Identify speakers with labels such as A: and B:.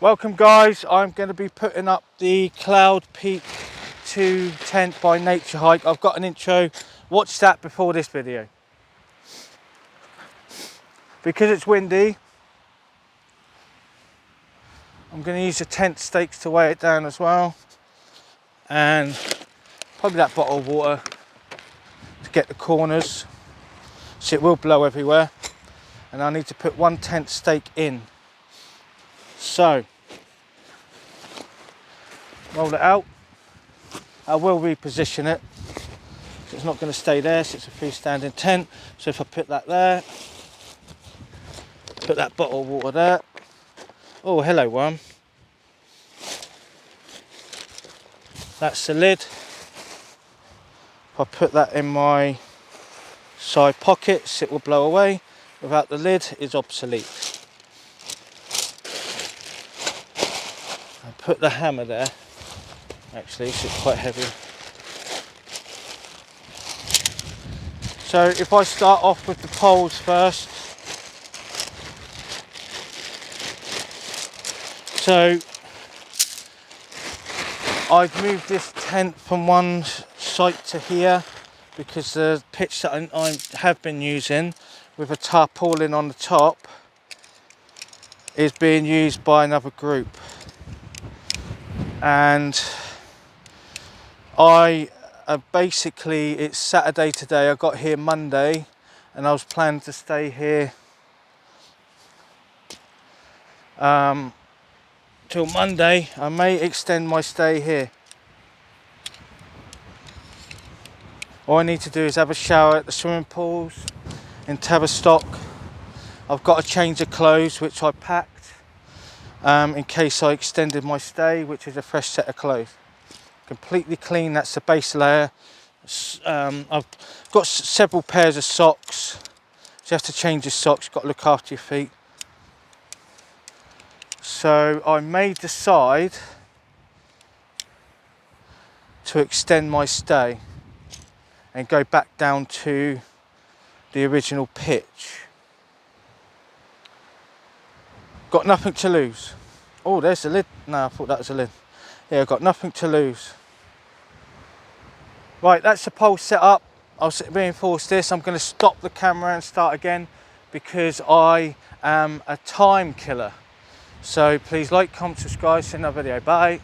A: Welcome guys, I'm going to be putting up the Cloud Peak 2 tent by Nature Hike. I've got an intro, watch that before this video. Because it's windy, I'm going to use the tent stakes to weigh it down as well. And probably that bottle of water to get the corners. So it will blow everywhere. And I need to put one tent stake in. So, roll it out. I will reposition it. So it's not going to stay there, so it's a freestanding tent. So if I put that there, put that bottle of water there. Oh, hello worm. That's the lid. If I put that in my side pockets, it will blow away. Without the lid, it's obsolete. I put the hammer there, actually, so it's quite heavy. So if I start off with the poles first. So I've moved this tent from one site to here because the pitch that I have been using with a tarpaulin on the top is being used by another group. And basically, it's Saturday today. I got here Monday and I was planning to stay here till Monday. I may extend my stay here. All I need to do is have a shower at the swimming pools in Tavistock. I've got to change the clothes which I packed in case I extended my stay, which is a fresh set of clothes. Completely clean, that's the base layer. I've got several pairs of socks. So you have to change your socks, you've got to look after your feet. So I may decide to extend my stay and go back down to the original pitch. Got nothing to lose. Oh, there's the lid. No, I thought that was a lid. Yeah, I've got nothing to lose. Right, that's the pole set up. I'll reinforce this. I'm going to stop the camera and start again because I am a time killer. So please like, comment, subscribe, see another video. Bye.